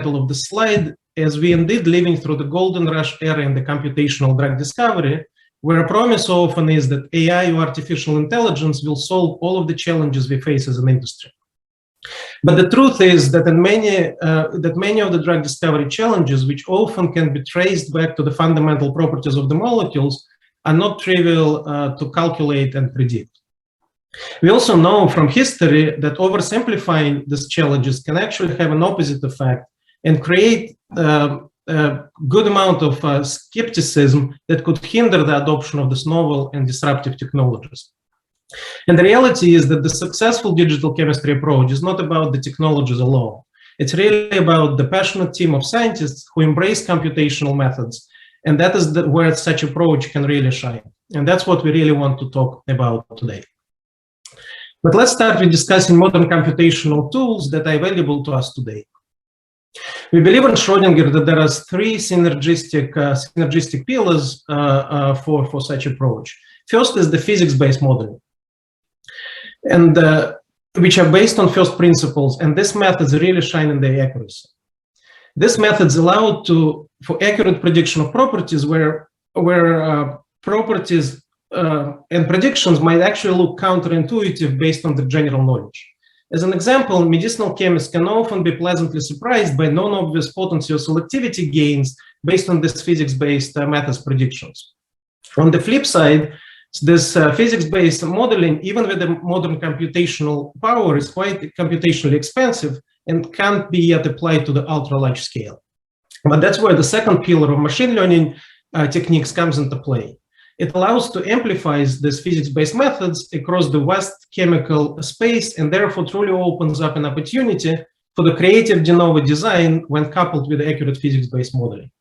title of the slide, as we indeed living through the golden rush era in the computational drug discovery, where a promise often is that AI or artificial intelligence will solve all of the challenges we face as an industry. But the truth is that many of the drug discovery challenges, which often can be traced back to the fundamental properties of the molecules, are not trivial to calculate and predict. We also know from history that oversimplifying these challenges can actually have an opposite effect and create a good amount of skepticism that could hinder the adoption of these novel and disruptive technologies. And the reality is that the successful digital chemistry approach is not about the technologies alone. It's really about the passionate team of scientists who embrace computational methods. And that is where such approach can really shine. And that's what we really want to talk about today. But let's start with discussing modern computational tools that are available to us today. We believe in Schordinger that there are three synergistic pillars for such approach. First is the physics-based modeling, and which are based on first principles, and these methods really shine in their accuracy. These methods allow for accurate prediction of properties where properties and predictions might actually look counterintuitive based on the general knowledge. As an example, medicinal chemists can often be pleasantly surprised by non-obvious potency or selectivity gains based on this physics-based methods predictions. On the flip side, this physics-based modeling, even with the modern computational power, is quite computationally expensive and can't be yet applied to the ultra-large scale. But that's where the second pillar of machine learning techniques comes into play. It allows to amplify these physics-based methods across the vast chemical space, and therefore truly opens up an opportunity for the creative de novo design when coupled with accurate physics-based modeling.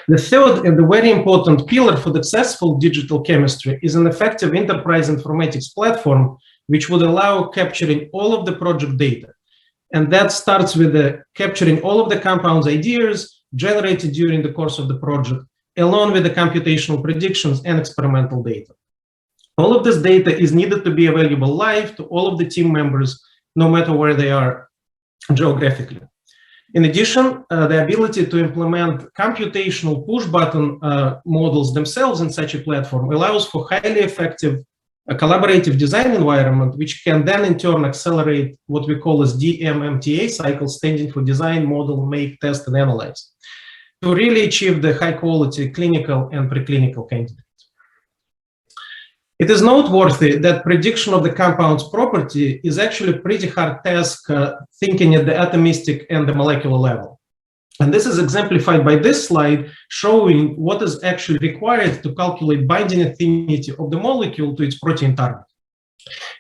The third and the very important pillar for successful digital chemistry is an effective enterprise informatics platform, which would allow capturing all of the project data. And that starts with capturing all of the compounds ideas generated during the course of the project, along with the computational predictions and experimental data. All of this data is needed to be available live to all of the team members, no matter where they are geographically. In addition, the ability to implement computational push-button models themselves in such a platform allows for highly effective collaborative design environment, which can then in turn accelerate what we call as DMMTA cycle, standing for design, model, make, test, and analyze, to really achieve the high-quality clinical and preclinical candidates. It is noteworthy that prediction of the compound's property is actually a pretty hard task, thinking at the atomistic and the molecular level. And this is exemplified by this slide, showing what is actually required to calculate binding affinity of the molecule to its protein target.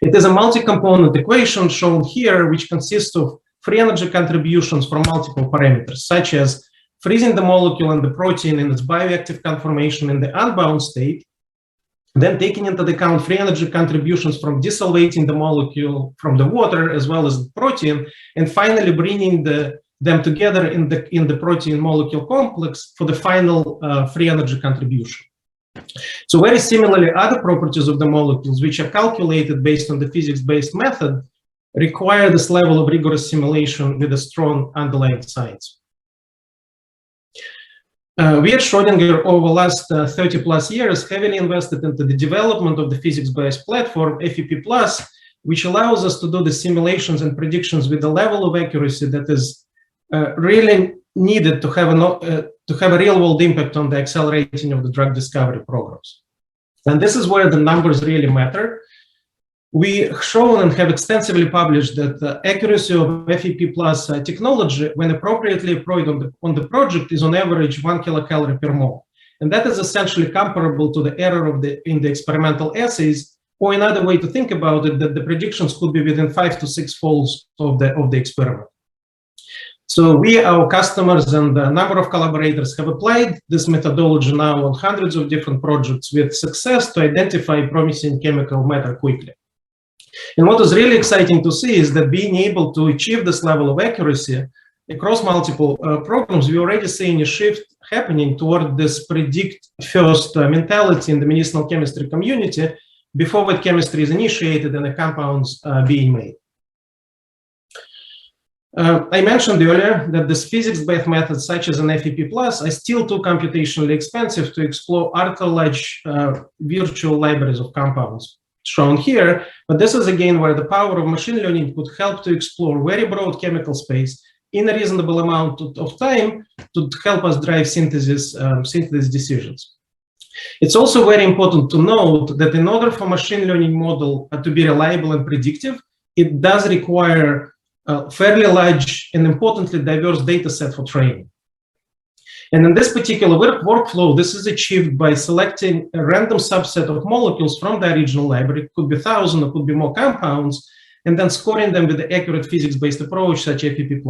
It is a multi-component equation shown here, which consists of free energy contributions from multiple parameters, such as freezing the molecule and the protein in its bioactive conformation in the unbound state, then taking into account free energy contributions from desalvating the molecule from the water as well as the protein, and finally bringing them together in the protein molecule complex for the final free energy contribution. So very similarly, other properties of the molecules, which are calculated based on the physics-based method, require this level of rigorous simulation with a strong underlying science. We at Schordinger over the last 30 plus years heavily invested into the development of the physics-based platform FEP+, which allows us to do the simulations and predictions with a level of accuracy that is really needed to have a real-world impact on the accelerating of the drug discovery programs. And this is where the numbers really matter. We've shown and have extensively published that the accuracy of FEP+ technology, when appropriately employed on the project, is on average 1 kilocalorie per mole. And that is essentially comparable to the error in the experimental assays, or another way to think about it, that the predictions could be within 5 to 6 folds of the experiment. So we, our customers, and a number of collaborators have applied this methodology now on hundreds of different projects with success to identify promising chemical matter quickly. And what is really exciting to see is that being able to achieve this level of accuracy across multiple programs, we're already seeing a shift happening toward this predict first mentality in the medicinal chemistry community before what chemistry is initiated and the compounds being made. I mentioned earlier that these physics-based methods, such as an FEP+, are still too computationally expensive to explore ultra-large virtual libraries of compounds shown here. But this is again where the power of machine learning could help to explore very broad chemical space in a reasonable amount of time to help us drive synthesis decisions. It's also very important to note that in order for machine learning model to be reliable and predictive, it does require a fairly large and importantly diverse data set for training. And in this particular workflow, this is achieved by selecting a random subset of molecules from the original library. It could be 1,000, it could be more compounds, and then scoring them with the accurate physics-based approach such as FEP+.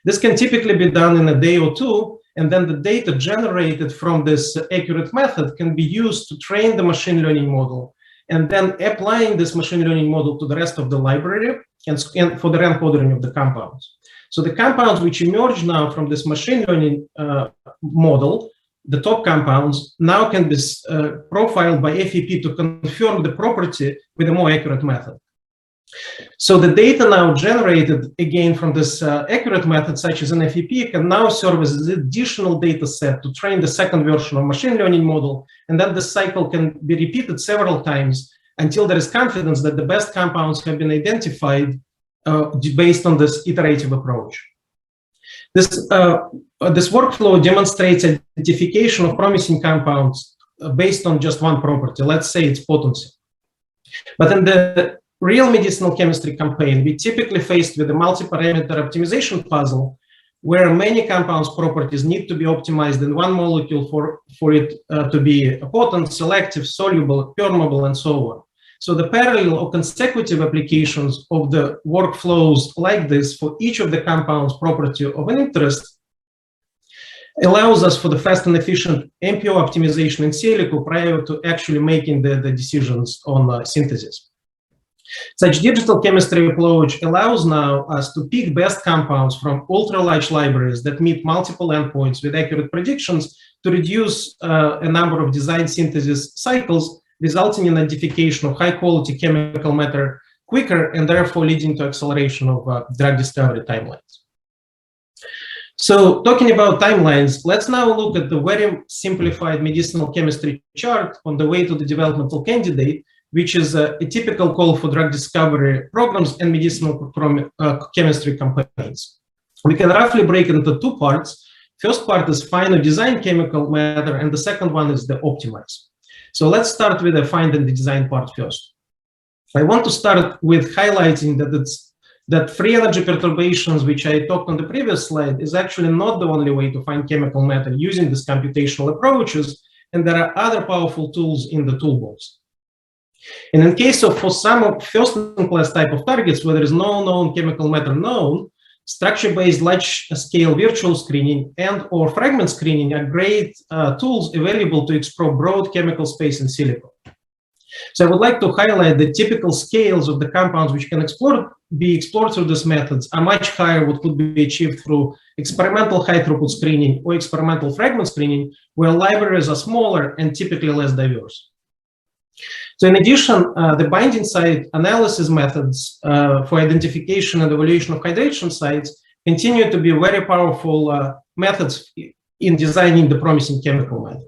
This can typically be done in a day or two, and then the data generated from this accurate method can be used to train the machine learning model, and then applying this machine learning model to the rest of the library and for the rank ordering of the compounds. So the compounds which emerge now from this machine learning model, the top compounds, now can be profiled by FEP to confirm the property with a more accurate method. So the data now generated again from this accurate method, such as an FEP, can now serve as an additional data set to train the second version of machine learning model, and then the cycle can be repeated several times until there is confidence that the best compounds have been identified based on this iterative approach. This workflow demonstrates identification of promising compounds based on just one property. Let's say it's potency. But in the real medicinal chemistry campaign, we typically faced with a multi-parameter optimization puzzle where many compounds properties need to be optimized in one molecule for it to be potent, selective, soluble, permeable, and so on. So the parallel or consecutive applications of the workflows like this for each of the compounds property of an interest allows us for the fast and efficient MPO optimization in silico prior to actually making the decisions on synthesis. Such digital chemistry approach allows now us to pick best compounds from ultra-large libraries that meet multiple endpoints with accurate predictions to reduce a number of design synthesis cycles, resulting in identification of high-quality chemical matter quicker and therefore leading to acceleration of drug discovery timelines. So talking about timelines, let's now look at the very simplified medicinal chemistry chart on the way to the developmental candidate, which is a typical call for drug discovery programs and medicinal chemistry campaigns. We can roughly break it into two parts. First part is find or design chemical matter, and the second one is the optimize. So let's start with the find and the design part first. I want to start with highlighting that free energy perturbations, which I talked on the previous slide, is actually not the only way to find chemical matter using these computational approaches, and there are other powerful tools in the toolbox. And in case of for some first-in-class type of targets where there is no known chemical matter known, structure-based large-scale virtual screening and or fragment screening are great tools available to explore broad chemical space in silico. So I would like to highlight the typical scales of the compounds which can be explored through these methods are much higher what could be achieved through experimental high-throughput screening or experimental fragment screening, where libraries are smaller and typically less diverse. So in addition, the binding site analysis methods for identification and evaluation of hydration sites continue to be very powerful methods in designing the promising chemical matter.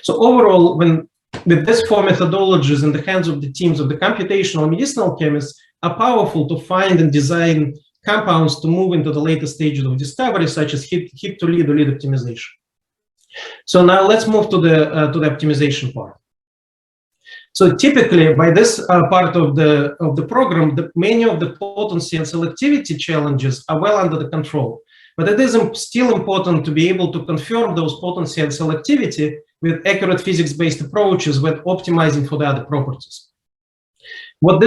So overall, with these four methodologies in the hands of the teams of the computational medicinal chemists are powerful to find and design compounds to move into the later stages of discovery, such as hit to lead or lead optimization. So now let's move to the optimization part. So typically, by this part of the program, many of the potency and selectivity challenges are well under the control. But it is still important to be able to confirm those potency and selectivity with accurate physics-based approaches when optimizing for the other properties. What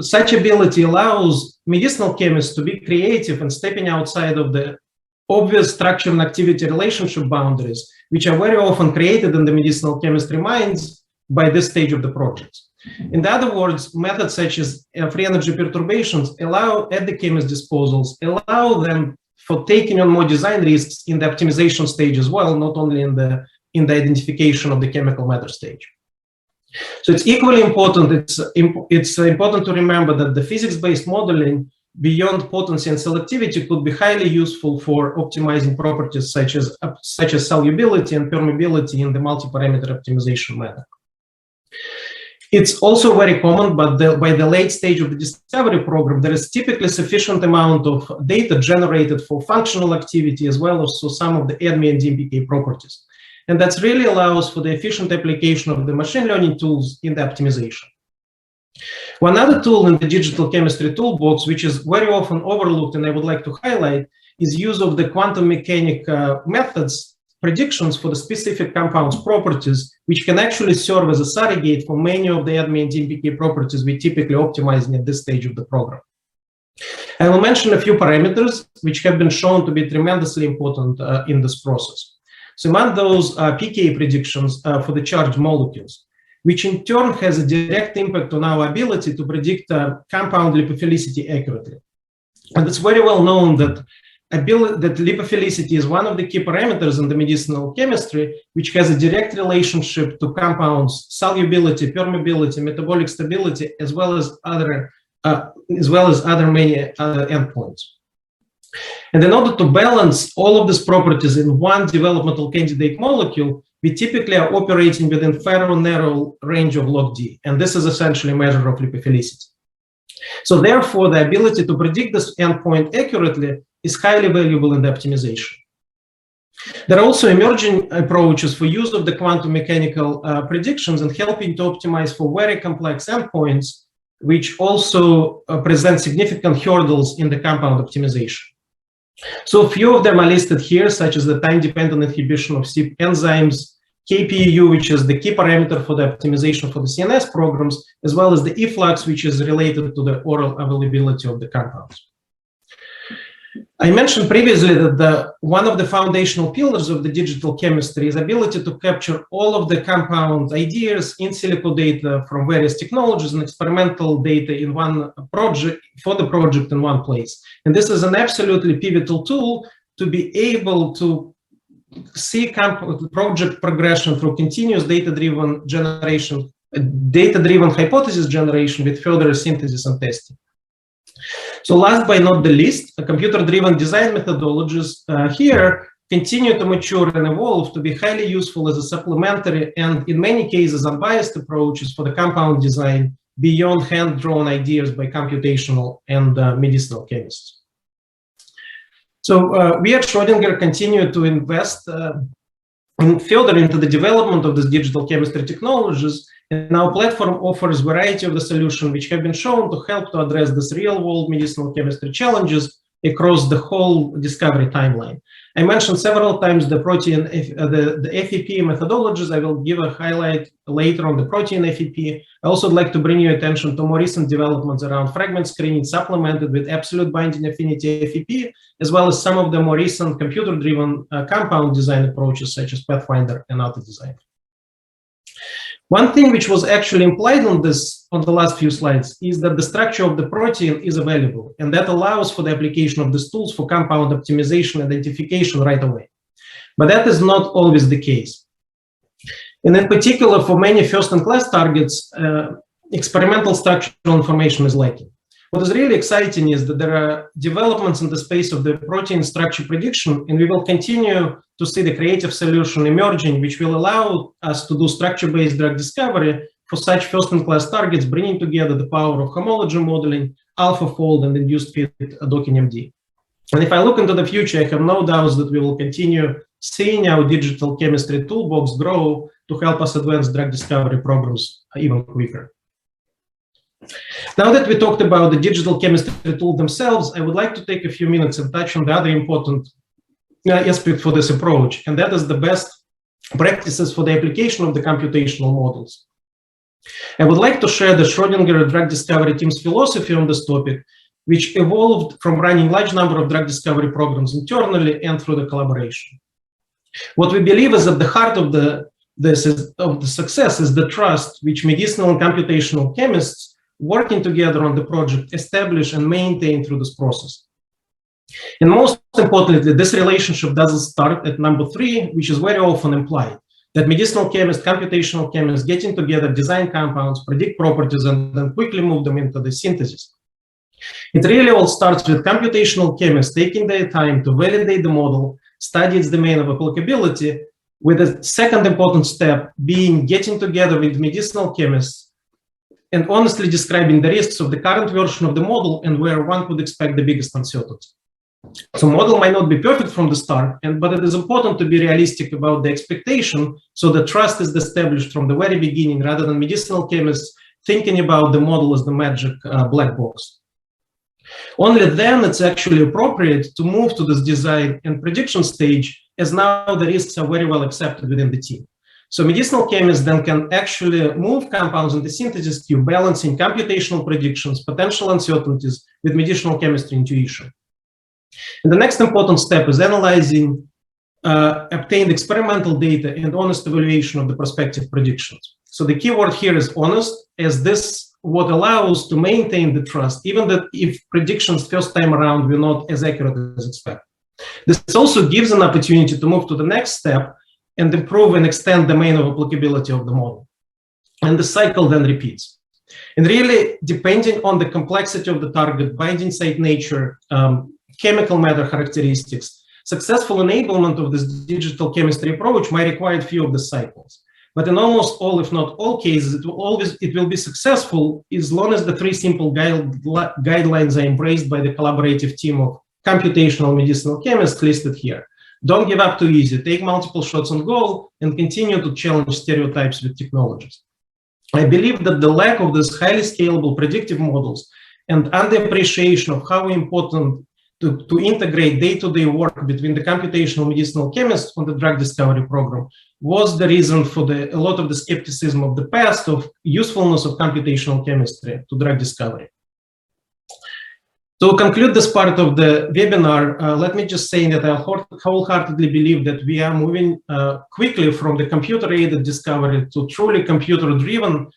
such ability allows medicinal chemists to be creative and stepping outside of the obvious structure and activity relationship boundaries, which are very often created in the medicinal chemistry minds by this stage of the project. In other words, methods such as free energy perturbations allow at the chemist's disposals, allow them for taking on more design risks in the optimization stage as well, not only in the identification of the chemical matter stage. So it's equally important, it's important to remember that the physics-based modeling beyond potency and selectivity could be highly useful for optimizing properties such as solubility and permeability in the multi-parameter optimization manner. It's also very common, but by the late stage of the discovery program, there is typically sufficient amount of data generated for functional activity as well as for some of the ADME and DMPK properties. And that really allows for the efficient application of the machine learning tools in the optimization. One other tool in the digital chemistry toolbox, which is very often overlooked and I would like to highlight, is use of the quantum mechanic methods predictions for the specific compounds properties, which can actually serve as a surrogate for many of the ADME and DMPK properties we typically optimizing at this stage of the program. I will mention a few parameters which have been shown to be tremendously important in this process. So among those are pK predictions for the charged molecules, which in turn has a direct impact on our ability to predict compound lipophilicity accurately. And it's very well known that lipophilicity is one of the key parameters in the medicinal chemistry, which has a direct relationship to compounds' solubility, permeability, metabolic stability, as well as other many other endpoints. And in order to balance all of these properties in one developmental candidate molecule, we typically are operating within a fairly narrow range of log D, and this is essentially a measure of lipophilicity. So therefore, the ability to predict this endpoint accurately is highly valuable in the optimization. There are also emerging approaches for use of the quantum mechanical predictions and helping to optimize for very complex endpoints, which also present significant hurdles in the compound optimization. So a few of them are listed here, such as the time-dependent inhibition of CYP enzymes, KPU, which is the key parameter for the optimization for the CNS programs, as well as the efflux, which is related to the oral availability of the compounds. I mentioned previously that one of the foundational pillars of the digital chemistry is ability to capture all of the compound ideas, in silico data from various technologies and experimental data in one project for the project in one place. And this is an absolutely pivotal tool to be able to see project progression through continuous data-driven generation, data-driven hypothesis generation with further synthesis and testing. So last but not the least, computer-driven design methodologies here continue to mature and evolve to be highly useful as a supplementary and in many cases unbiased approaches for the compound design beyond hand-drawn ideas by computational and medicinal chemists. So we at Schordinger continue to invest further into the development of these digital chemistry technologies, and our platform offers a variety of the solutions which have been shown to help to address these real-world medicinal chemistry challenges across the whole discovery timeline. I mentioned several times the protein, the FEP methodologies. I will give a highlight later on the protein FEP. I also would like to bring your attention to more recent developments around fragment screening supplemented with absolute binding affinity FEP, as well as some of the more recent computer-driven compound design approaches such as Pathfinder and other design. One thing which was actually implied on the last few slides is that the structure of the protein is available, and that allows for the application of these tools for compound optimization identification right away. But that is not always the case. And in particular, for many first-in-class targets, experimental structural information is lacking. What is really exciting is that there are developments in the space of the protein structure prediction, and we will continue to see the creative solution emerging, which will allow us to do structure-based drug discovery for such first-in-class targets, bringing together the power of homology modeling, AlphaFold, and induced fit docking MD. And if I look into the future, I have no doubts that we will continue seeing our digital chemistry toolbox grow to help us advance drug discovery programs even quicker. Now that we talked about the digital chemistry tool themselves, I would like to take a few minutes and touch on the other important aspect for this approach, and that is the best practices for the application of the computational models. I would like to share the Schordinger drug discovery team's philosophy on this topic, which evolved from running a large number of drug discovery programs internally and through the collaboration. What we believe is at the heart of the success is the trust which medicinal and computational chemists working together on the project establish and maintain through this process. And most importantly, this relationship doesn't start at number 3, which is very often implied, that medicinal chemists, computational chemists getting together, design compounds, predict properties, and then quickly move them into the synthesis. It really all starts with computational chemists taking their time to validate the model, study its domain of applicability, with a second important step being getting together with medicinal chemists and honestly describing the risks of the current version of the model and where one could expect the biggest uncertainty. So model might not be perfect from the start, but it is important to be realistic about the expectation so the trust is established from the very beginning rather than medicinal chemists thinking about the model as the magic black box. Only then it's actually appropriate to move to this design and prediction stage, as now the risks are very well accepted within the team. So medicinal chemists then can actually move compounds in the synthesis queue, balancing computational predictions, potential uncertainties with medicinal chemistry intuition. And the next important step is analyzing obtained experimental data and honest evaluation of the prospective predictions. So the key word here is honest, as this what allows to maintain the trust, even that if predictions first time around were not as accurate as expected. This also gives an opportunity to move to the next step and improve and extend the domain of applicability of the model. And the cycle then repeats. And really, depending on the complexity of the target, binding site nature, chemical matter characteristics, successful enablement of this digital chemistry approach might require a few of the cycles. But in almost all, if not all cases, it will be successful as long as the three simple guidelines are embraced by the collaborative team of computational medicinal chemists listed here. Don't give up too easy, take multiple shots on goal, and continue to challenge stereotypes with technologies. I believe that the lack of these highly scalable predictive models and underappreciation of how important to integrate day-to-day work between the computational medicinal chemists on the drug discovery program was the reason for a lot of the skepticism of the past of usefulness of computational chemistry to drug discovery. To conclude this part of the webinar, let me just say that I wholeheartedly believe that we are moving quickly from the computer-aided discovery to truly computer-driven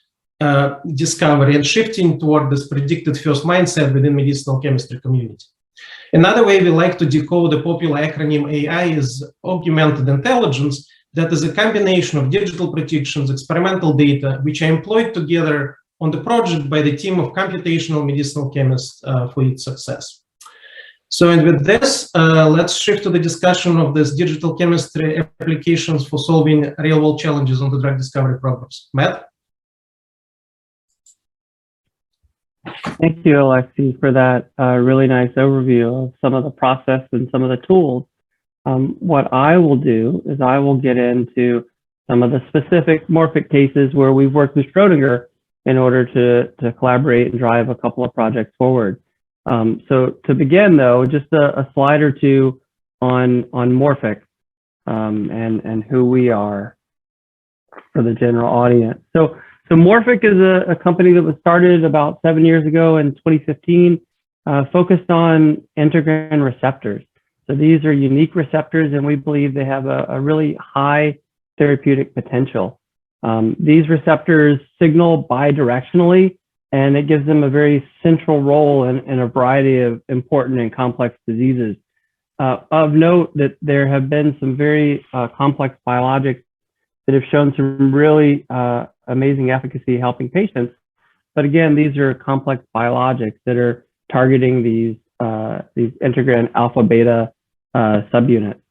discovery and shifting toward this predicted first mindset within medicinal chemistry community. Another way we like to decode the popular acronym AI is augmented intelligence, that is a combination of digital predictions, experimental data, which are employed together on the project by the team of computational medicinal chemists for its success. So, and with this, let's shift to the discussion of this digital chemistry applications for solving real-world challenges on the drug discovery programs. Matt? Thank you, Alexei, for that really nice overview of some of the process and some of the tools. What I will do is I will get into some of the specific Morphic cases where we've worked with Schordinger in order to collaborate and drive a couple of projects forward. So to begin, though, just a slide or two on Morphic and who we are for the general audience. So Morphic is a company that was started about 7 years ago in 2015, focused on integrin receptors. So these are unique receptors, and we believe they have a really high therapeutic potential. These receptors signal bidirectionally, and it gives them a very central role in a variety of important and complex diseases. Of note that there have been some very complex biologics that have shown some really amazing efficacy helping patients. But again, these are complex biologics that are targeting these integrin alpha beta subunits.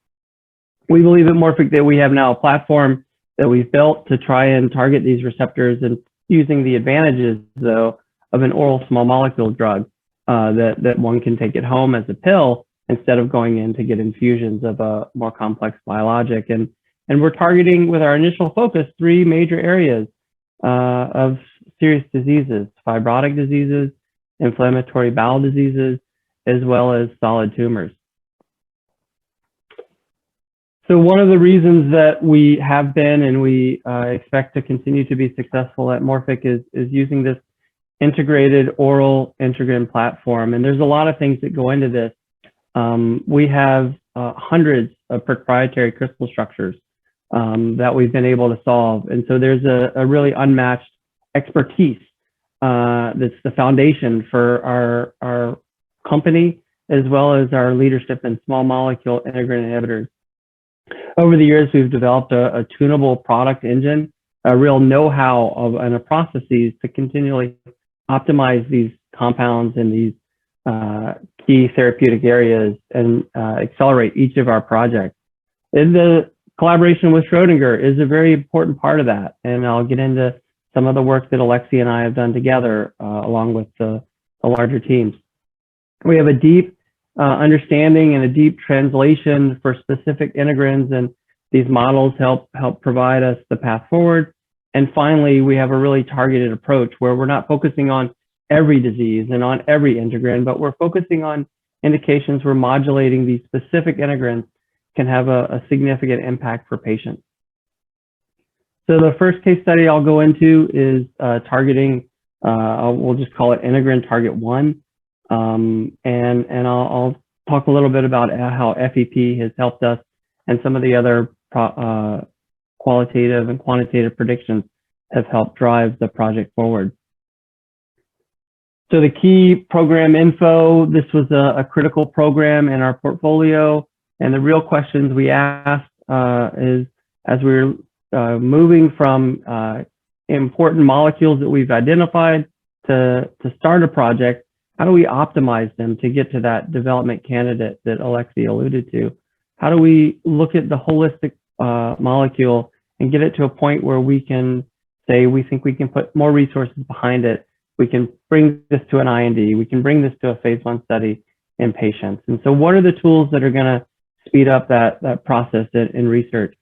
We believe at Morphic that we have now a platform that we've built to try and target these receptors, and using the advantages, though, of an oral small molecule drug that one can take at home as a pill instead of going in to get infusions of a more complex biologic. And we're targeting, with our initial focus, 3 major areas of serious diseases: fibrotic diseases, inflammatory bowel diseases, as well as solid tumors. So one of the reasons that we have been and we expect to continue to be successful at Morphic is using this integrated oral integrin platform. And there's a lot of things that go into this. We have hundreds of proprietary crystal structures that we've been able to solve. And so there's a really unmatched expertise that's the foundation for our company, as well as our leadership in small molecule integrin inhibitors. Over the years, we've developed a tunable product engine, a real know-how and a processes to continually optimize these compounds and these key therapeutic areas and accelerate each of our projects. And the collaboration with Schordinger is a very important part of that. And I'll get into some of the work that Alexi and I have done together along with the larger teams. We have a deep understanding and a deep translation for specific integrins, and these models help provide us the path forward. And finally, we have a really targeted approach where we're not focusing on every disease and on every integrin, but we're focusing on indications where modulating these specific integrins can have a significant impact for patients. So the first case study I'll go into is targeting, we'll just call it integrin target 1. And I'll talk a little bit about how FEP has helped us and some of the other qualitative and quantitative predictions have helped drive the project forward. So the key program info, this was a critical program in our portfolio. And the real questions we asked is, as we're moving from important molecules that we've identified to start a project, how do we optimize them to get to that development candidate that Alexi alluded to? How do we look at the holistic molecule and get it to a point where we can say, we think we can put more resources behind it. We can bring this to an IND. We can bring this to a phase 1 study in patients. And so what are the tools that are going to speed up that process in research?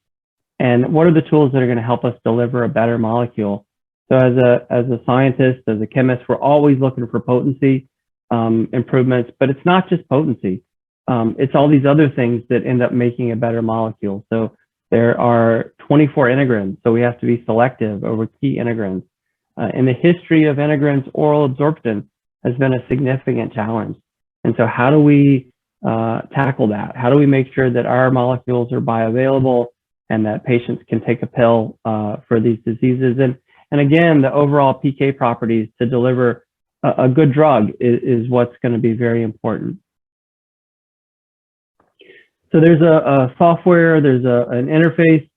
And what are the tools that are going to help us deliver a better molecule? So as a scientist, as a chemist, we're always looking for potency improvements, but it's not just potency. It's all these other things that end up making a better molecule. So there are 24 integrins, so we have to be selective over key integrins. In the history of integrins, oral absorption has been a significant challenge. And so how do we tackle that? How do we make sure that our molecules are bioavailable and that patients can take a pill for these diseases? And again, the overall PK properties to deliver a good drug is what's going to be very important. So there's a software, there's an interface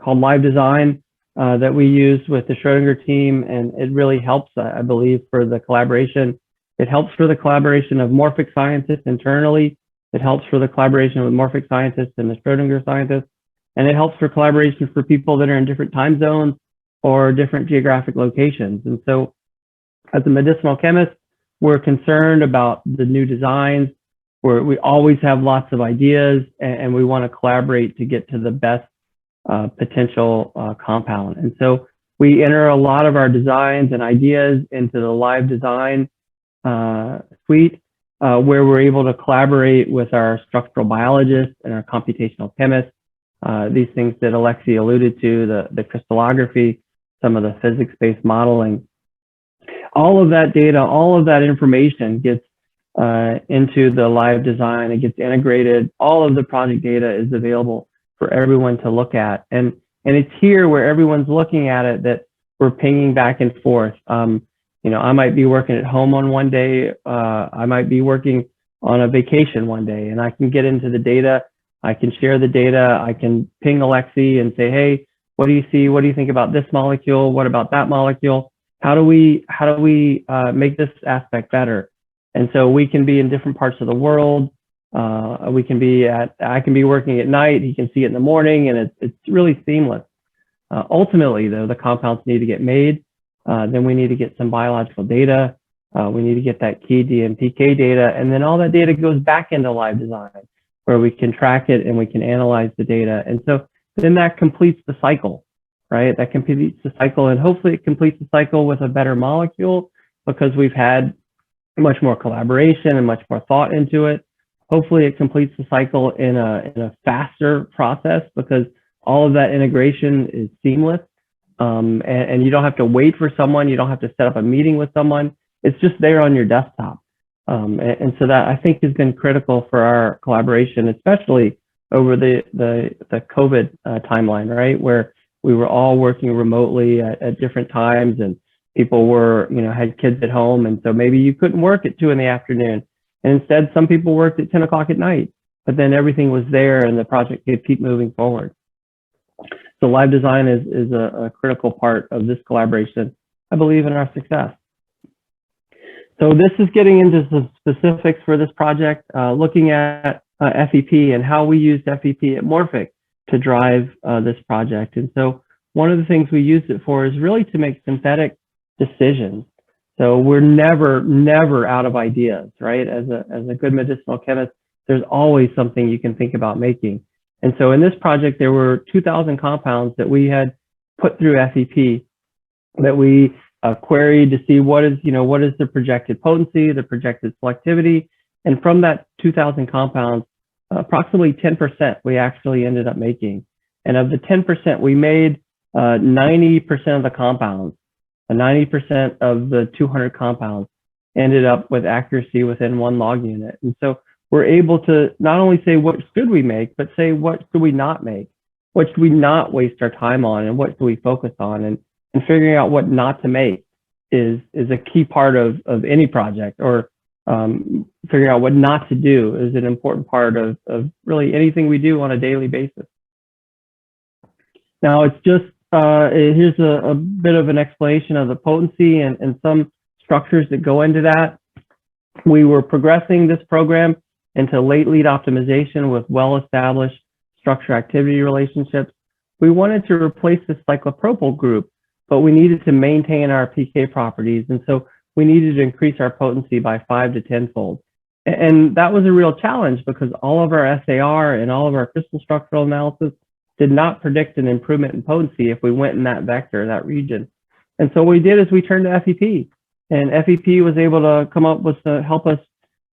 called Live Design that we use with the Schordinger team, and it really helps, I believe, for the collaboration. It helps for the collaboration of Morphic scientists internally. It helps for the collaboration with Morphic scientists and the Schordinger scientists. And it helps for collaboration for people that are in different time zones or different geographic locations. And so as a medicinal chemist, we're concerned about the new designs. We always have lots of ideas, and we want to collaborate to get to the best potential compound. And so we enter a lot of our designs and ideas into the Live Design suite, where we're able to collaborate with our structural biologists and our computational chemists. These things that Alexi alluded to, the crystallography, some of the physics-based modeling. All of that data, all of that information gets into the Live Design. It gets integrated. All of the project data is available for everyone to look at. And it's here where everyone's looking at it that we're pinging back and forth. You know, I might be working at home on one day. I might be working on a vacation one day, and I can get into the data. I can share the data. I can ping Alexi and say, hey, what do you see? What do you think about this molecule? What about that molecule? How do we make this aspect better? And so we can be in different parts of the world. I can be working at night. He can see it in the morning, and it's really seamless. Ultimately, though, the compounds need to get made. Then we need to get some biological data. We need to get that key DMPK data, and then all that data goes back into Live Design, where we can track it and we can analyze the data. And so then that completes the cycle, right? That completes the cycle, and hopefully it completes the cycle with a better molecule because we've had much more collaboration and much more thought into it. Hopefully it completes the cycle in a faster process because all of that integration is seamless. And you don't have to wait for someone. You don't have to set up a meeting with someone. It's just there on your desktop. And so that I think has been critical for our collaboration, especially over the COVID timeline, right? Where we were all working remotely at different times, and people were, had kids at home. And so maybe you couldn't work at 2 in the afternoon. And instead, some people worked at 10 o'clock at night, but then everything was there and the project could keep moving forward. So Live Design is a critical part of this collaboration, I believe, in our success. So this is getting into some specifics for this project, looking at FEP and how we used FEP at Morphic to drive this project. And so one of the things we used it for is really to make synthetic decisions. So we're never out of ideas, right? As a good medicinal chemist, there's always something you can think about making. And so in this project, there were 2,000 compounds that we had put through FEP that we queried to see what is the projected potency, the projected selectivity. And from that 2,000 compounds, approximately 10% we actually ended up making. And of the 10%, we made 90% of the compounds, 90% of the 200 compounds ended up with accuracy within 1 log unit. And so we're able to not only say what should we make, but say what should we not make? What should we not waste our time on, and what should we focus on? And figuring out what not to make is a key part of any project, or figuring out what not to do is an important part of really anything we do on a daily basis. Now it's just, here's a bit of an explanation of the potency and some structures that go into that. We were progressing this program into late lead optimization with well-established structure-activity relationships. We wanted to replace the cyclopropyl group, but we needed to maintain our PK properties. And so we needed to increase our potency by 5 to 10-fold. And that was a real challenge because all of our SAR and all of our crystal structural analysis did not predict an improvement in potency if we went in that vector, that region. And so what we did is we turned to FEP, and FEP was able to come up with, help us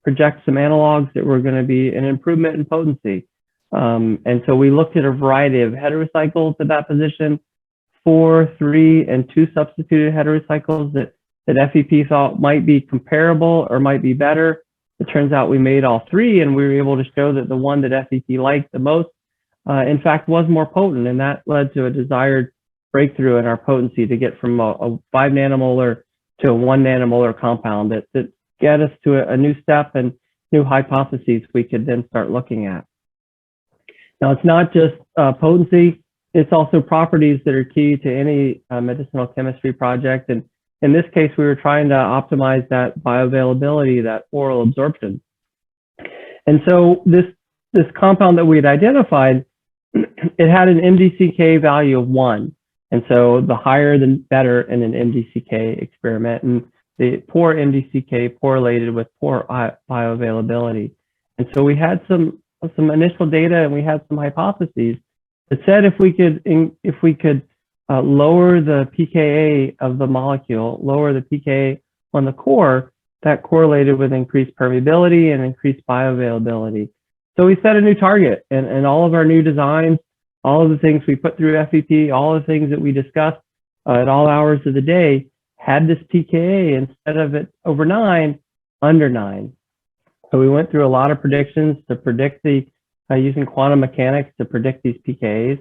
project some analogs that were going to be an improvement in potency. And so we looked at a variety of heterocycles at that position, 4, 3, and 2 substituted heterocycles that FEP thought might be comparable or might be better. It turns out we made all 3, and we were able to show that the one that FEP liked the most, in fact, was more potent, and that led to a desired breakthrough in our potency to get from a 5 nanomolar to a 1 nanomolar compound that get us to a new step and new hypotheses we could then start looking at. Now, it's not just potency, it's also properties that are key to any medicinal chemistry project. And in this case, we were trying to optimize that bioavailability, that oral absorption. And so this compound that we had identified, it had an MDCK value of 1. And so the higher the better in an MDCK experiment. And the poor MDCK correlated with poor bioavailability. And so we had some initial data, and we had some hypotheses that said if we could lower the pKa of the molecule, lower the pKa on the core, that correlated with increased permeability and increased bioavailability. So we set a new target, and all of our new designs, all of the things we put through FEP, all the things that we discussed at all hours of the day had this pKa instead of it over 9, under 9. So we went through a lot of predictions to predict using quantum mechanics to predict these pKas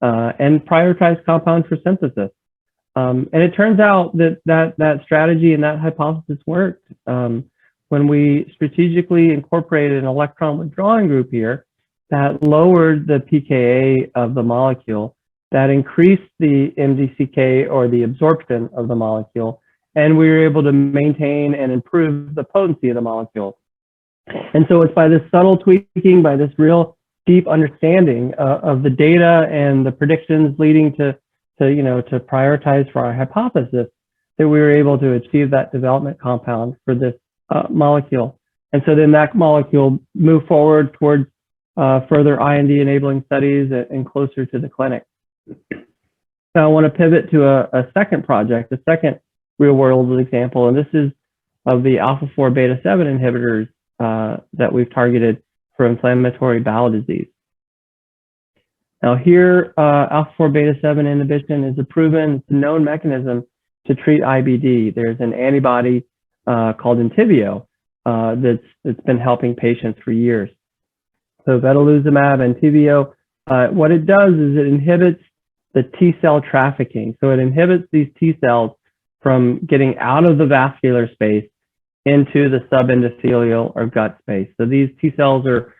and prioritize compounds for synthesis. And it turns out that strategy and that hypothesis worked. When we strategically incorporated an electron withdrawing group here, that lowered the pKa of the molecule, that increased the MDCK, or the absorption of the molecule, and we were able to maintain and improve the potency of the molecule. And so it's by this subtle tweaking, by this real deep understanding of the data and the predictions leading to prioritize for our hypothesis, that we were able to achieve that development compound for this molecule. And so then that molecule moved forward towards further IND enabling studies and closer to the clinic. Now I want to pivot to a second project, a second real world example, and this is of the alpha-4 beta-7 inhibitors that we've targeted for inflammatory bowel disease. Now here, alpha-4 beta-7 inhibition is it's a known mechanism to treat IBD. There's an antibody called Entyvio that's been helping patients for years. So vedolizumab and Entyvio, what it does is it inhibits the T cell trafficking. So it inhibits these T cells from getting out of the vascular space into the subendothelial or gut space. So these T cells are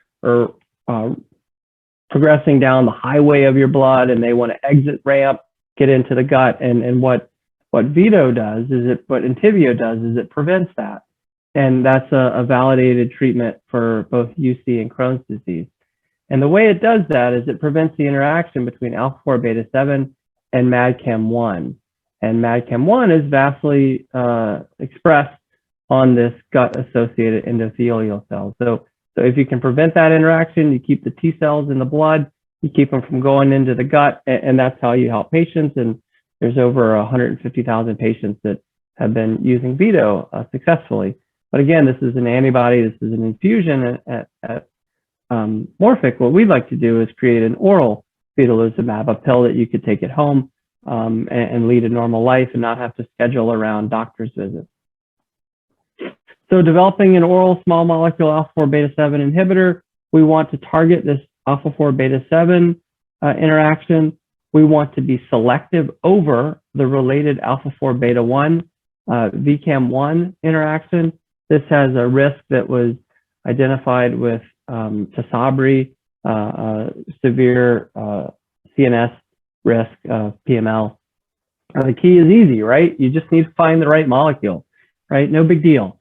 progressing down the highway of your blood, and they want to exit ramp, get into the gut. And what Entyvio does is it prevents that. And that's a validated treatment for both UC and Crohn's disease. And the way it does that is it prevents the interaction between alpha-4 beta-7 and MAdCAM1. And MAdCAM1 is vastly expressed on this gut-associated endothelial cells. So if you can prevent that interaction, you keep the T cells in the blood, you keep them from going into the gut, and that's how you help patients. And there's over 150,000 patients that have been using Vito successfully. But again, this is an antibody, this is an infusion at Morphic. What we'd like to do is create an oral vedolizumab, a pill that you could take at home and lead a normal life and not have to schedule around doctor's visits. So developing an oral small molecule alpha-4 beta-7 inhibitor, we want to target this alpha-4 beta-7 interaction. We want to be selective over the related alpha-4 beta-1 VCAM1 interaction. This has a risk that was identified with Tisabri, severe CNS risk of PML. The key is easy, right? You just need to find the right molecule, right? No big deal.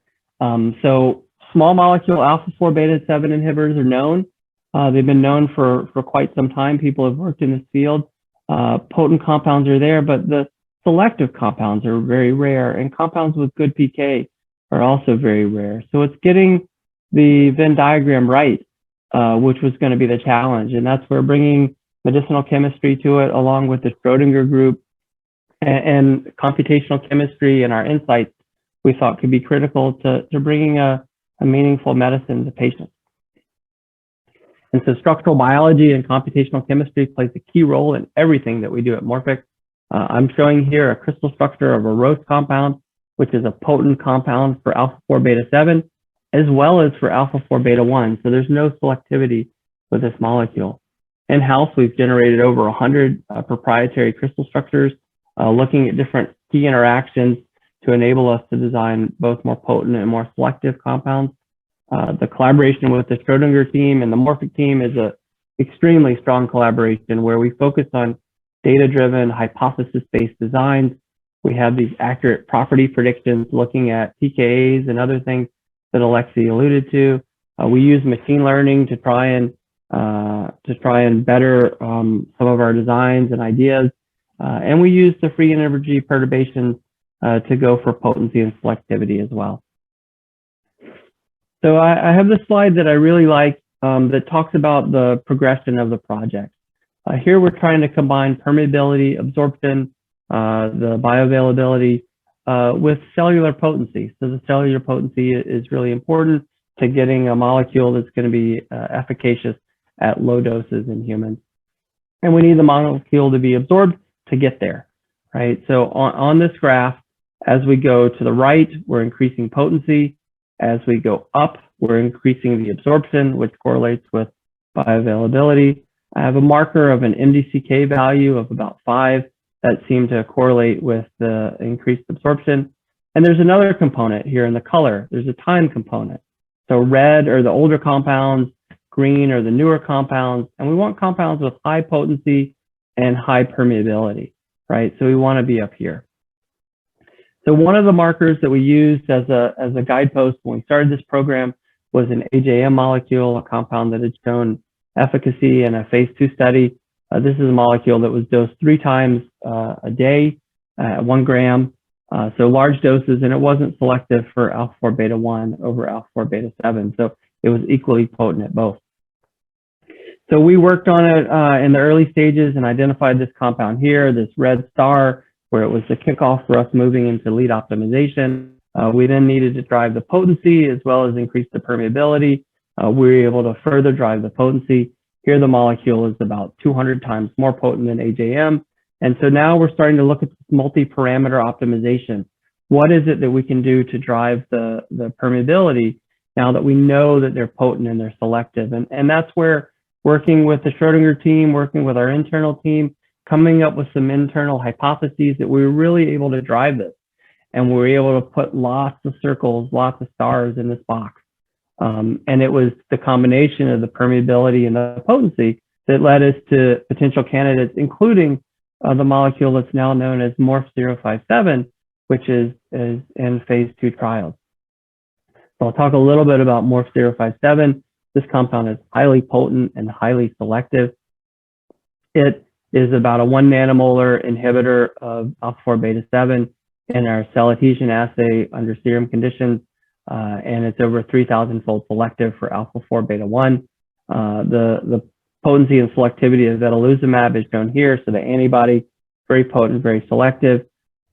So small molecule alpha-4 beta-7 inhibitors are known. They've been known for quite some time. People have worked in this field. Potent compounds are there, but the selective compounds are very rare, and compounds with good PK are also very rare. So it's getting the Venn diagram right, which was going to be the challenge. And that's where bringing medicinal chemistry to it, along with the Schordinger group and computational chemistry and our insights, we thought could be critical to bringing a meaningful medicine to patients. And so structural biology and computational chemistry plays a key role in everything that we do at Morphic. I'm showing here a crystal structure of a ROS compound, which is a potent compound for alpha-4 beta-7, as well as for alpha-4 beta-1. So there's no selectivity with this molecule. In-house, we've generated over 100 proprietary crystal structures, looking at different key interactions to enable us to design both more potent and more selective compounds. The collaboration with the Schordinger team and the Morphic team is an extremely strong collaboration where we focus on data-driven, hypothesis-based designs. We have these accurate property predictions looking at TKAs and other things that Alexi alluded to. We use machine learning to try and better some of our designs and ideas. And we use the free energy perturbations to go for potency and selectivity as well. So I have this slide that I really like that talks about the progression of the project. Here we're trying to combine permeability, absorption, the bioavailability with cellular potency. So the cellular potency is really important to getting a molecule that's going to be efficacious at low doses in humans. And we need the molecule to be absorbed to get there, right? So on this graph, as we go to the right, we're increasing potency. As we go up, we're increasing the absorption, which correlates with bioavailability. I have a marker of an MDCK value of about 5 that seem to correlate with the increased absorption. And there's another component here in the color. There's a time component. So red are the older compounds, green are the newer compounds, and we want compounds with high potency and high permeability, right? So we want to be up here. So one of the markers that we used as a guidepost when we started this program was an AJM molecule, a compound that had shown efficacy in a phase 2 study. This is a molecule that was dosed 3 times a day, 1 gram, so large doses, and it wasn't selective for alpha-4 beta-1 over alpha-4 beta-7, so it was equally potent at both. So we worked on it in the early stages and identified this compound here, this red star, where it was the kickoff for us moving into lead optimization. We then needed to drive the potency as well as increase the permeability. We were able to further drive the potency. Here the molecule is about 200 times more potent than AJM. And so now we're starting to look at multi-parameter optimization. What is it that we can do to drive the permeability now that we know that they're potent and they're selective? And that's where working with the Schordinger team, working with our internal team, coming up with some internal hypotheses that we were really able to drive this. And we were able to put lots of circles, lots of stars in this box. And it was the combination of the permeability and the potency that led us to potential candidates, including the molecule that's now known as Morph 057, which is in phase 2 trials. So I'll talk a little bit about MORF-057. This compound is highly potent and highly selective. It is about a 1 nanomolar inhibitor of alpha-4 beta-7 in our cell adhesion assay under serum conditions, and it's over 3,000-fold selective for alpha-4 beta-1. The potency and selectivity of vedolizumab is shown here. So the antibody, very potent, very selective.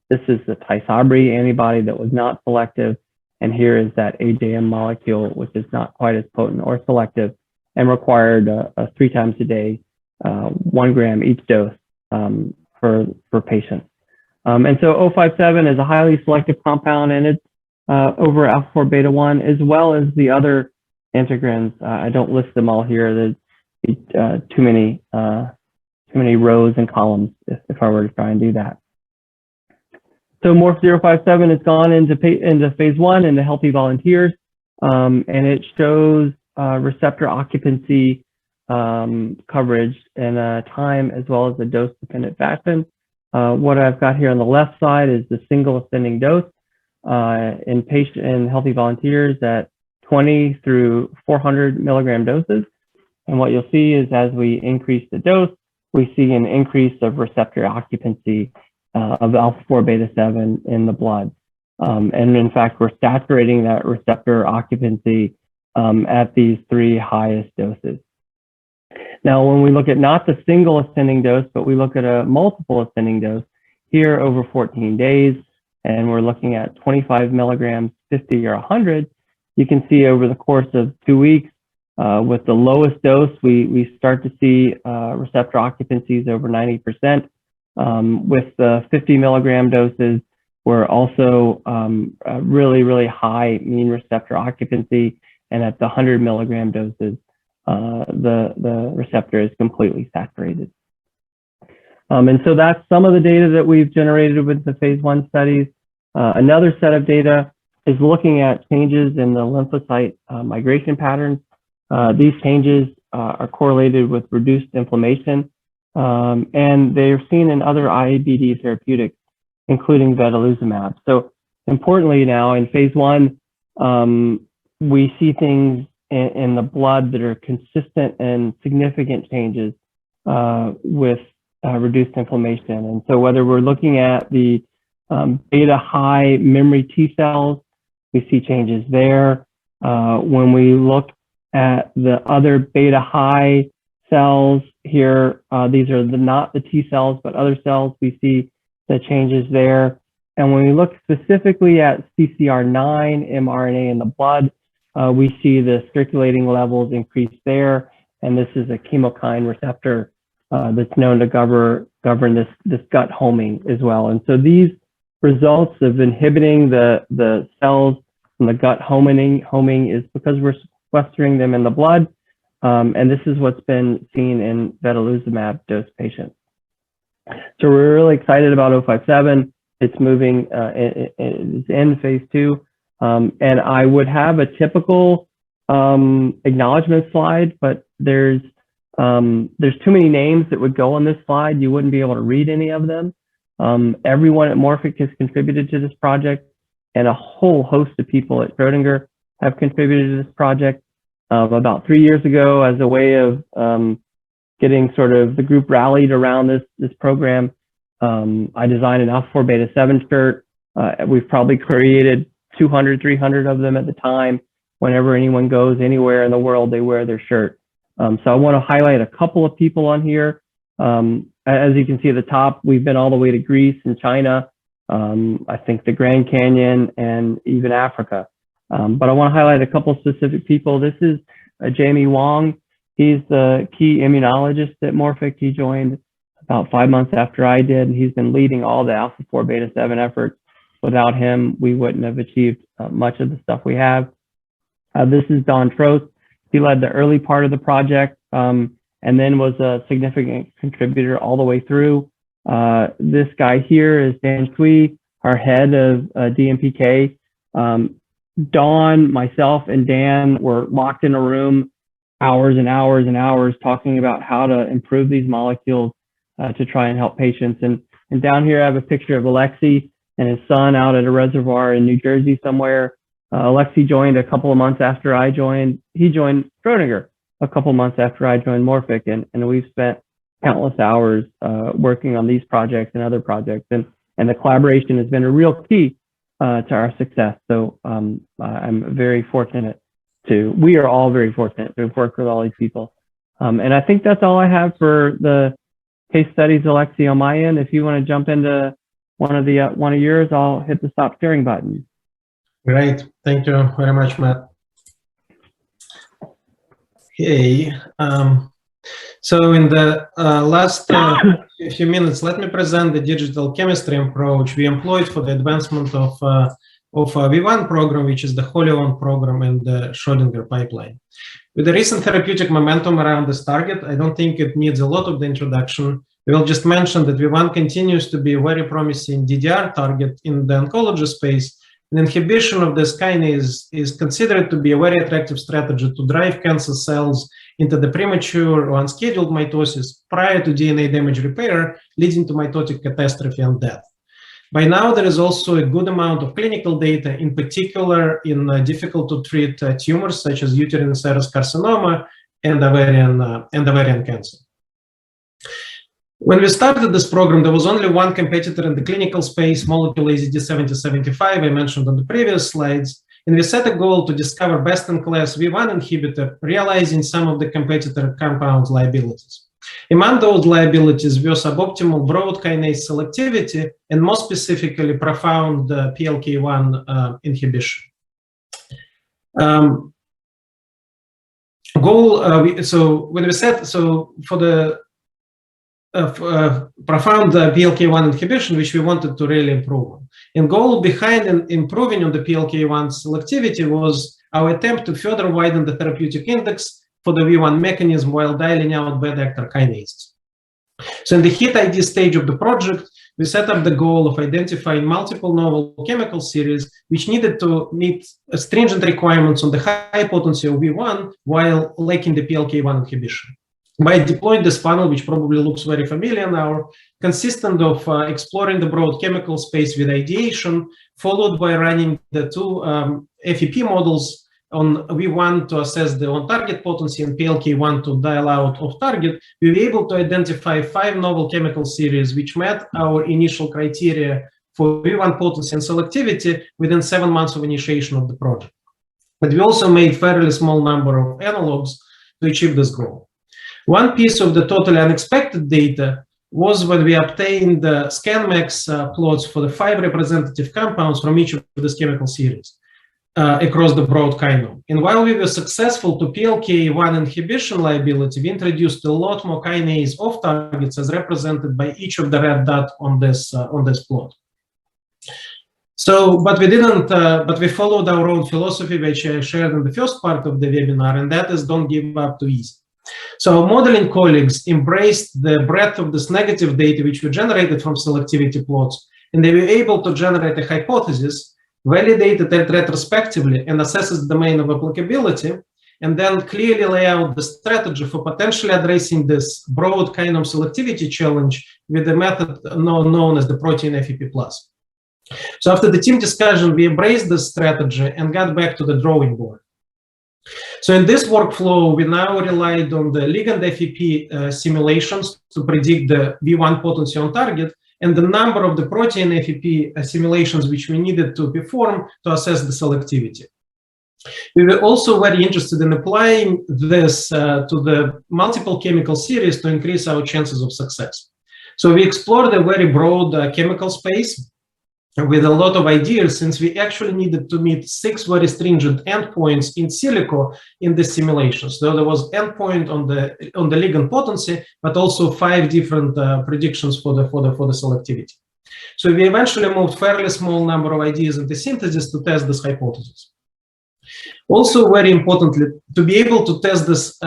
This is the Tysabri antibody that was not selective. And here is that AJM molecule, which is not quite as potent or selective and required a 3 times a day, 1 gram each dose for patients. And so 057 is a highly selective compound, and it's over alpha-4 beta-1, as well as the other integrins. I don't list them all here. There's too many rows and columns if I were to try and do that. So MORF-057 has gone into phase 1 into healthy volunteers, and it shows receptor occupancy coverage in a time as well as a dose-dependent fashion. What I've got here on the left side is the single ascending dose in healthy volunteers at 20 through 400 milligram doses. And what you'll see is as we increase the dose, we see an increase of receptor occupancy of alpha-4 beta-7 in the blood. And in fact, we're saturating that receptor occupancy at these 3 highest doses. Now, when we look at not the single ascending dose, but we look at a multiple ascending dose here over 14 days, and we're looking at 25 milligrams, 50 or 100, you can see over the course of 2 weeks, with the lowest dose, we start to see receptor occupancies over 90%. With the 50 milligram doses, we're also really, really high mean receptor occupancy. And at the 100 milligram doses, the receptor is completely saturated. And so that's some of the data that we've generated with the phase 1 studies. Another set of data is looking at changes in the lymphocyte migration patterns. These changes are correlated with reduced inflammation, and they're seen in other IBD therapeutics, including vedolizumab. So importantly now in phase 1, we see things in the blood that are consistent and significant changes with reduced inflammation. And so whether we're looking at the beta high memory T cells, we see changes there. When we look at the other beta high cells here, these are not the T cells, but other cells, we see the changes there. And when we look specifically at CCR9 mRNA in the blood, we see the circulating levels increase there. And this is a chemokine receptor that's known to govern this gut homing as well. And so these results of inhibiting the cells from the gut homing is because we're sequestering them in the blood. And this is what's been seen in vedolizumab dose patients. So we're really excited about 057. It's moving, it's in phase 2. And I would have a typical acknowledgement slide, but there's too many names that would go on this slide. You wouldn't be able to read any of them. Everyone at Morphic has contributed to this project, and a whole host of people at Schordinger have contributed to this project. About 3 years ago, as a way of getting sort of the group rallied around this program, I designed an alpha-4 beta-7 shirt. We've probably created 200, 300 of them at the time. Whenever anyone goes anywhere in the world, they wear their shirt. So I want to highlight a couple of people on here. As you can see at the top, we've been all the way to Greece and China, I think the Grand Canyon, and even Africa. But I want to highlight a couple specific people. This is Jamie Wong. He's the key immunologist at Morphic. He joined about 5 months after I did, and he's been leading all the alpha-4 beta-7 efforts. Without him, we wouldn't have achieved much of the stuff we have. This is Don Trost. He led the early part of the project and then was a significant contributor all the way through. This guy here is Dan Shui, our head of DMPK. Dawn, myself, and Dan were locked in a room hours and hours and hours talking about how to improve these molecules to try and help patients. And down here I have a picture of Alexei and his son out at a reservoir in New Jersey somewhere. Alexei joined a couple of months after I joined. He joined Schordinger a couple of months after I joined Morphic, and we've spent countless hours working on these projects and other projects, and the collaboration has been a real key to our success. So I'm very fortunate we are all very fortunate to have worked with all these people. And I think that's all I have for the case studies, Alexei, on my end. If you want to jump into one of yours, I'll hit the stop sharing button. Great, thank you very much, Matt. Okay, so in the last few minutes, let me present the digital chemistry approach we employed for the advancement of V1 program, which is the wholly owned program in the Schordinger pipeline. With the recent therapeutic momentum around this target, I don't think it needs a lot of the introduction. We will just mention that V1 continues to be a very promising DDR target in the oncology space, and inhibition of this kinase is considered to be a very attractive strategy to drive cancer cells into the premature or unscheduled mitosis prior to DNA damage repair, leading to mitotic catastrophe and death. By now, there is also a good amount of clinical data, in particular in difficult to treat tumors such as uterine serous carcinoma and ovarian cancer. When we started this program, there was only one competitor in the clinical space, molecule AZD7075, I mentioned on the previous slides, and we set a goal to discover best-in-class V1 inhibitor, realizing some of the competitor compounds' liabilities. Among those liabilities were suboptimal broad kinase selectivity and more specifically profound PLK1 inhibition. For the profound PLK1 inhibition, which we wanted to really improve on. And goal behind improving on the PLK1 selectivity was our attempt to further widen the therapeutic index for the V1 mechanism while dialing out bad actor kinases. So in the hit ID stage of the project, we set up the goal of identifying multiple novel chemical series which needed to meet stringent requirements on the high potency of V1 while lacking the PLK1 inhibition. By deploying this funnel, which probably looks very familiar now, consistent of exploring the broad chemical space with ideation, followed by running the two FEP models on V1 to assess the on-target potency and PLK1 to dial out off-target, we were able to identify 5 novel chemical series which met our initial criteria for V1 potency and selectivity within 7 months of initiation of the project. But we also made fairly small number of analogs to achieve this goal. One piece of the totally unexpected data was when we obtained the ScanMax plots for the 5 representative compounds from each of this chemical series across the broad kinome. And while we were successful to PLK1 inhibition liability, we introduced a lot more kinase off targets as represented by each of the red dot on this plot. So, but we followed our own philosophy, which I shared in the first part of the webinar, and that is don't give up too easy. So our modeling colleagues embraced the breadth of this negative data which we generated from selectivity plots, and they were able to generate a hypothesis, validated it retrospectively and assesses the domain of applicability, and then clearly lay out the strategy for potentially addressing this broad kinome selectivity challenge with the method known as the protein FEP+. So after the team discussion, we embraced this strategy and got back to the drawing board. So in this workflow, we now relied on the ligand FEP simulations to predict the V1 potency on target and the number of the protein FEP simulations which we needed to perform to assess the selectivity. We were also very interested in applying this to the multiple chemical series to increase our chances of success. So we explored a very broad chemical space with a lot of ideas, since we actually needed to meet 6 very stringent endpoints in silico in the simulations. So there was endpoint on the ligand potency, but also 5 different predictions for the selectivity. So we eventually moved fairly small number of ideas into synthesis to test this hypothesis. Also, very importantly, to be able to test this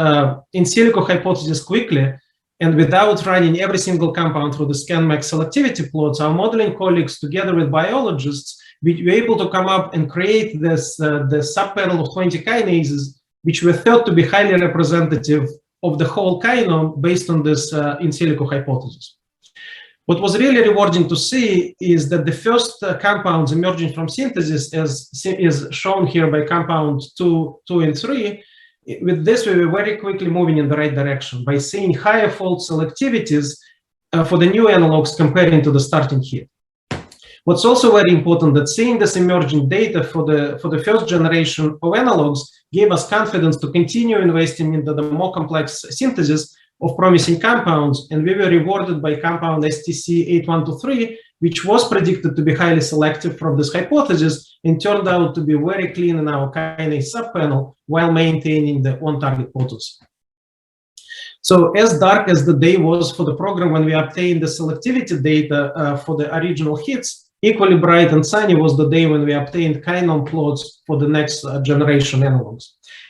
in silico hypothesis quickly and without running every single compound through the ScanMax selectivity plots, our modeling colleagues, together with biologists, we were able to come up and create this the subpanel of 20 kinases, which were thought to be highly representative of the whole kinome based on this in silico hypothesis. What was really rewarding to see is that the first compounds emerging from synthesis, as is shown here by compounds 2 and 3, with this we were very quickly moving in the right direction by seeing higher fold selectivities for the new analogs comparing to the starting hit. What's also very important that seeing this emerging data for the first generation of analogs gave us confidence to continue investing into the more complex synthesis of promising compounds, and we were rewarded by compound STC8123, which was predicted to be highly selective from this hypothesis and turned out to be very clean in our kinase subpanel while maintaining the on-target potency. So as dark as the day was for the program when we obtained the selectivity data for the original hits, equally bright and sunny was the day when we obtained kinome plots for the next generation analogs.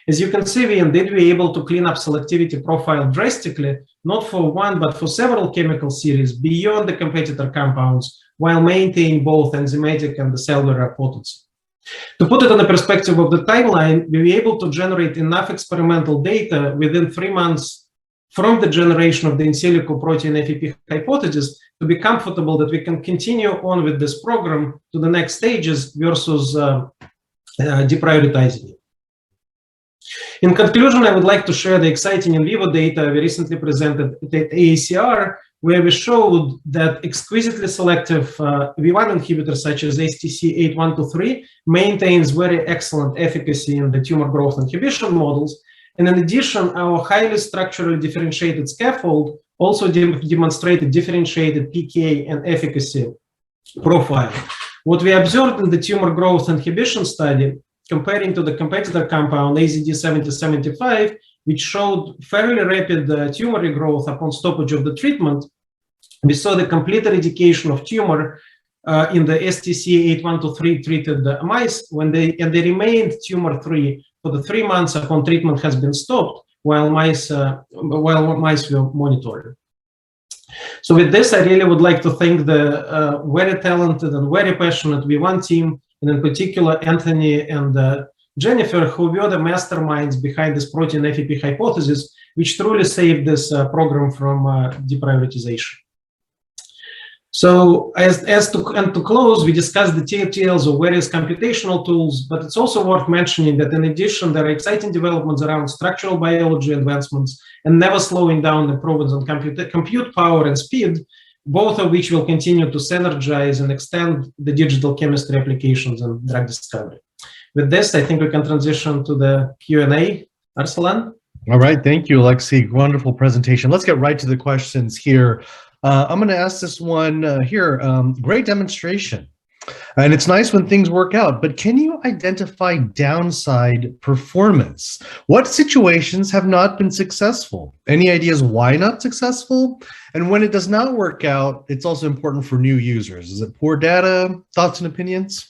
As you can see, we indeed were able to clean up selectivity profile drastically, not for one, but for several chemical series beyond the competitor compounds, while maintaining both enzymatic and the cellular potency. To put it in the perspective of the timeline, we were able to generate enough experimental data within 3 months from the generation of the in silico protein FEP hypothesis to be comfortable that we can continue on with this program to the next stages versus deprioritizing it. In conclusion, I would like to share the exciting in vivo data we recently presented at AACR, where we showed that exquisitely selective V1 inhibitors such as STC8123 maintains very excellent efficacy in the tumor growth inhibition models. And in addition, our highly structurally differentiated scaffold also demonstrated differentiated PK and efficacy profile. What we observed in the tumor growth inhibition study, comparing to the competitor compound AZD7075, which showed fairly rapid tumor regrowth upon stoppage of the treatment, we saw the complete eradication of tumor in the STC8123 treated mice and they remained tumor-free for the 3 months upon treatment has been stopped while mice were monitored. So with this, I really would like to thank the very talented and very passionate V1 team, and in particular Anthony and Jennifer, who were the masterminds behind this protein FEP hypothesis, which truly saved this program from deprioritization. So to close, we discussed the details of various computational tools, but it's also worth mentioning that in addition, there are exciting developments around structural biology advancements and never slowing down improvements on compute power and speed, both of which will continue to synergize and extend the digital chemistry applications and drug discovery. With this, I think we can transition to the Q&A. Arsalan? All right, thank you, Alexei. Wonderful presentation. Let's get right to the questions here. I'm going to ask this one here. Great demonstration. And it's nice when things work out, but can you identify downside performance? What situations have not been successful? Any ideas why not successful? And when it does not work out, it's also important for new users. Is it poor data? Thoughts and opinions?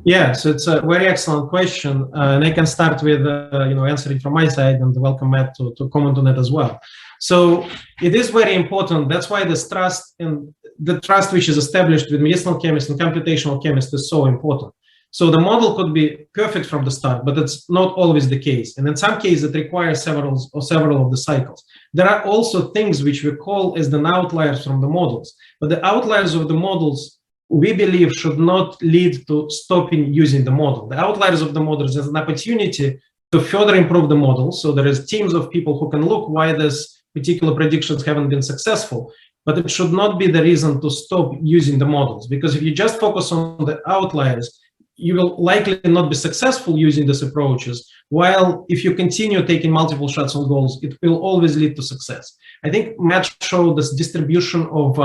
Yeah, so it's a very excellent question. And I can start with answering from my side, and welcome Matt to comment on it as well. So it is very important. That's why this trust and the trust which is established with medicinal chemists and computational chemists is so important. So the model could be perfect from the start, but it's not always the case. And in some cases, it requires several of the cycles. There are also things which we call as the outliers from the models. But the outliers of the models, we believe, should not lead to stopping using the model. The outliers of the models is an opportunity to further improve the model. So there is teams of people who can look why this particular predictions haven't been successful, but it should not be the reason to stop using the models, because if you just focus on the outliers, you will likely not be successful using these approaches, while if you continue taking multiple shots on goals, it will always lead to success. I think Matt showed this distribution of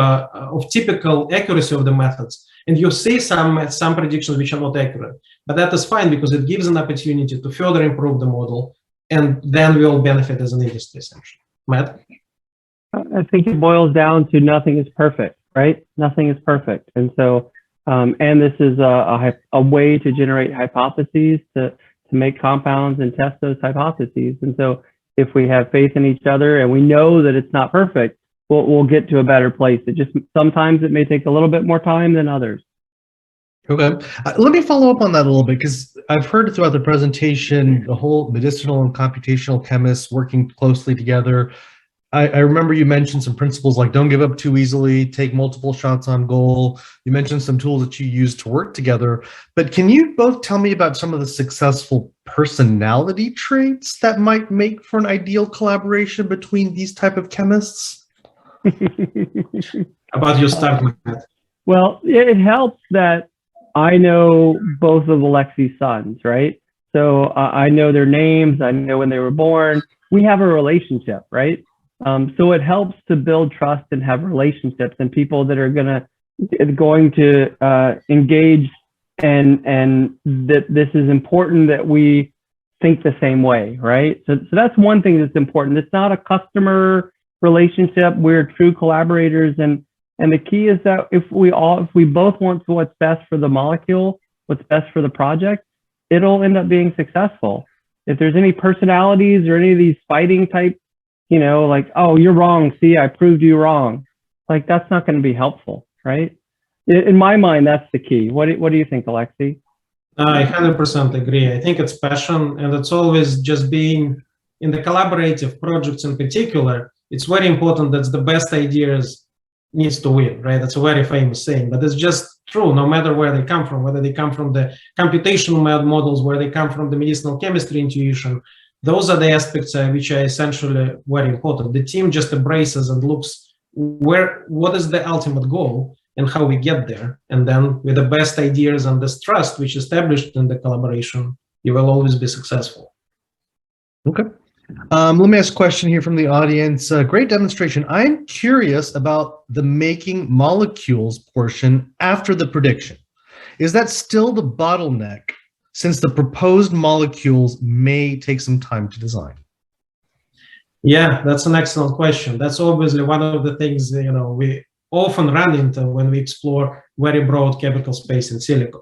typical accuracy of the methods, and you see some predictions which are not accurate, but that is fine because it gives an opportunity to further improve the model, and then we all benefit as an industry, essentially. Matt? I think it boils down to nothing is perfect, right? Nothing is perfect. And so, and this is a way to generate hypotheses, to make compounds and test those hypotheses. And so if we have faith in each other and we know that it's not perfect, we'll get to a better place. It just, sometimes it may take a little bit more time than others. Okay, let me follow up on that a little bit, because I've heard throughout the presentation, the whole medicinal and computational chemists working closely together. I remember you mentioned some principles like don't give up too easily, take multiple shots on goal. You mentioned some tools that you use to work together, but can you both tell me about some of the successful personality traits that might make for an ideal collaboration between these type of chemists? About you start with that. Well, it helps that I know both of Alexi's sons, right? So I know their names. I know when they were born. We have a relationship, right? So it helps to build trust and have relationships and people that are going to engage and that this is important that we think the same way, right? So that's one thing that's important. It's not a customer relationship. We're true collaborators, and the key is that if we both want what's best for the molecule, what's best for the project, it'll end up being successful. If there's any personalities or any of these fighting type, like, oh, you're wrong, see, I proved you wrong, like that's not going to be helpful, right? In my mind, that's the key. What do you think, Alexi? I 100% agree. I think it's passion, and it's always just being in the collaborative projects in particular. It's very important that the best ideas needs to win, right? That's a very famous saying, but it's just true no matter where they come from, whether they come from the computational models, where they come from the medicinal chemistry intuition. Those are the aspects which are essentially very important. The team just embraces and looks what is the ultimate goal and how we get there. And then with the best ideas and this trust which is established in the collaboration, you will always be successful. Okay. Let me ask a question here from the audience. Great demonstration. I'm curious about the making molecules portion after the prediction. Is that still the bottleneck, since the proposed molecules may take some time to design? Yeah, that's an excellent question. That's obviously one of the things we often run into when we explore very broad chemical space in silico.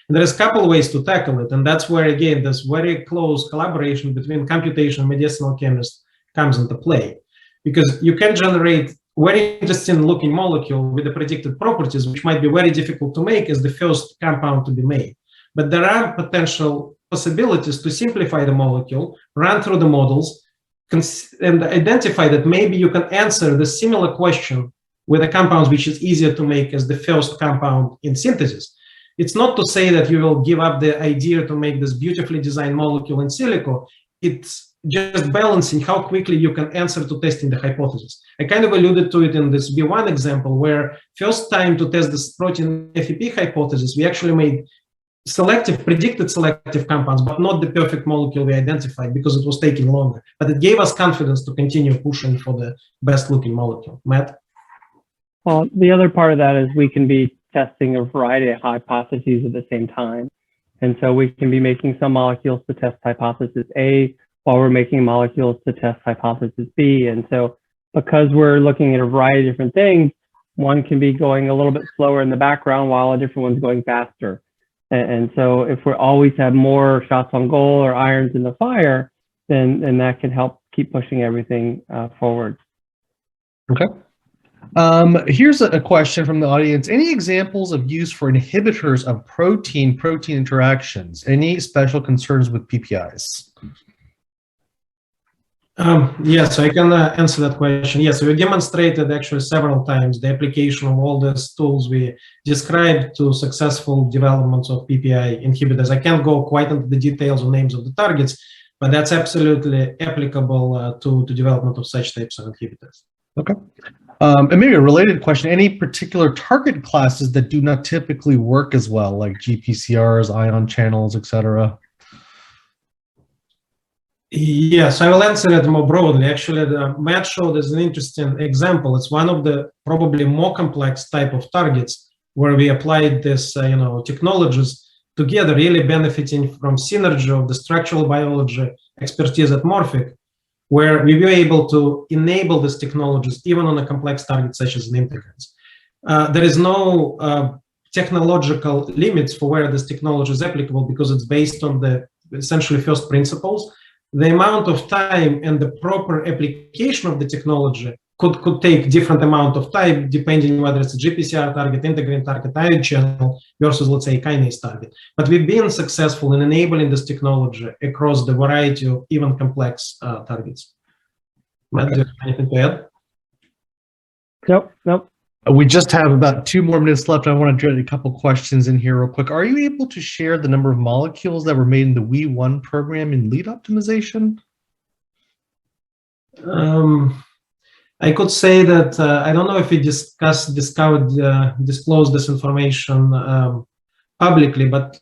And there's a couple of ways to tackle it, and that's where, again, this very close collaboration between computation and medicinal chemists comes into play. Because you can generate very interesting looking molecule with the predicted properties, which might be very difficult to make as the first compound to be made. But there are potential possibilities to simplify the molecule, run through the models, and identify that maybe you can answer the similar question with a compound which is easier to make as the first compound in synthesis. It's not to say that you will give up the idea to make this beautifully designed molecule in silico. It's just balancing how quickly you can answer to testing the hypothesis. I kind of alluded to it in this B1 example, where first time to test this protein FEP hypothesis, we actually made predicted selective compounds, but not the perfect molecule we identified because it was taking longer. But it gave us confidence to continue pushing for the best looking molecule. Matt? Well, the other part of that is we can be testing a variety of hypotheses at the same time. And so we can be making some molecules to test hypothesis A while we're making molecules to test hypothesis B. And so because we're looking at a variety of different things, one can be going a little bit slower in the background while a different one's going faster. And so if we always have more shots on goal or irons in the fire, then that can help keep pushing everything forward. Okay. Here's a question from the audience. Any examples of use for inhibitors of protein-protein interactions? Any special concerns with PPIs? Yes, I can answer that question. Yes, we demonstrated actually several times the application of all these tools we described to successful developments of PPI inhibitors. I can't go quite into the details or names of the targets, but that's absolutely applicable to development of such types of inhibitors. Okay. And maybe a related question, any particular target classes that do not typically work as well, like GPCRs, ion channels, etc.? Yes, I will answer it more broadly. Actually, Matt showed as an interesting example. It's one of the probably more complex type of targets where we applied this, technologies together, really benefiting from synergy of the structural biology expertise at Morphic, where we were able to enable these technologies even on a complex target such as an integrins. There is no technological limits for where this technology is applicable because it's based on the essentially first principles. The amount of time and the proper application of the technology could take different amount of time depending whether it's a GPCR target, integrin target, ion channel versus, let's say, kinase target. But we've been successful in enabling this technology across the variety of even complex targets. Matt, do you have anything to add? Nope. We just have about 2 more minutes left. I want to get a couple questions in here real quick. Are you able to share the number of molecules that were made in the WE1 program in lead optimization? I could say that I don't know if we disclosed this information publicly, but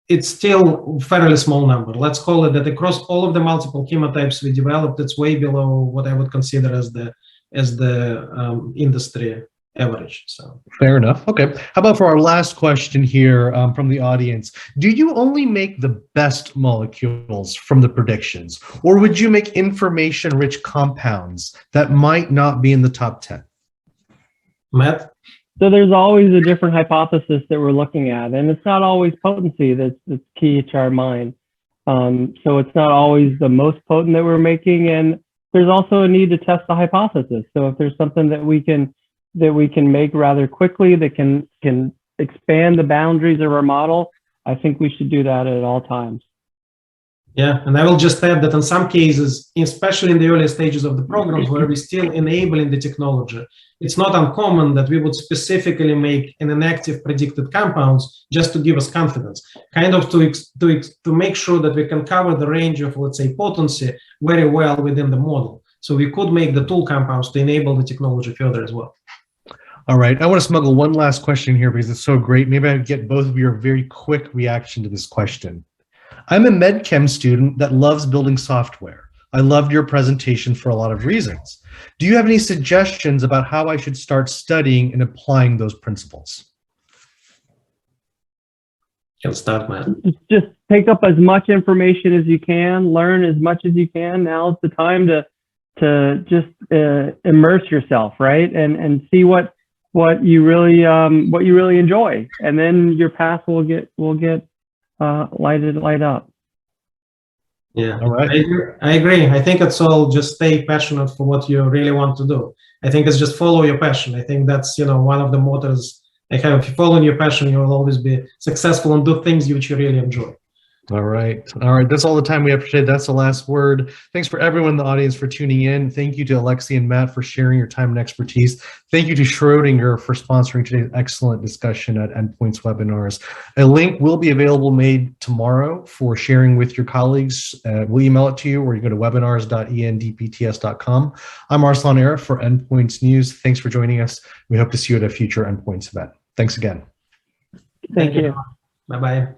it's still a fairly small number. Let's call it that across all of the multiple chemotypes we developed, it's way below what I would consider as the industry average. So Fair enough. Okay. How about for our last question here from the audience? Do you only make the best molecules from the predictions, or would you make information-rich compounds that might not be in the top 10? Matt? So there's always a different hypothesis that we're looking at, and it's not always potency that's key to our mind. So it's not always the most potent that we're making, and there's also a need to test the hypothesis. So if there's something that we can make rather quickly that can expand the boundaries of our model, I think we should do that at all times. Yeah, and I will just add that in some cases, especially in the early stages of the programs where we're still enabling the technology, it's not uncommon that we would specifically make an inactive predicted compounds just to give us confidence, kind of to make sure that we can cover the range of, let's say, potency very well within the model. So we could make the tool compounds to enable the technology further as well. All right. I want to smuggle one last question here because it's so great. Maybe I could get both of your very quick reaction to this question. I'm a med chem student that loves building software. I loved your presentation for a lot of reasons. Do you have any suggestions about how I should start studying and applying those principles? Can start, Matt. Just take up as much information as you can, learn as much as you can. Now's the time to just immerse yourself, right? And see what you really enjoy, and then your path will get light up. Yeah, all right. I agree. I think it's all just stay passionate for what you really want to do. I think it's just follow your passion. I think that's one of the mottos I have. If you follow your passion, you will always be successful and do things which you really enjoy. All right. That's all the time we have for today. That's the last word. Thanks for everyone in the audience for tuning in. Thank you to Alexei and Matt for sharing your time and expertise. Thank you to Schordinger for sponsoring today's excellent discussion at Endpoints Webinars. A link will be available made tomorrow for sharing with your colleagues. We'll email it to you, or you go to webinars.endpts.com. I'm Arslan Arif for Endpoints News. Thanks for joining us. We hope to see you at a future Endpoints event. Thanks again. Thank you. Bye-bye.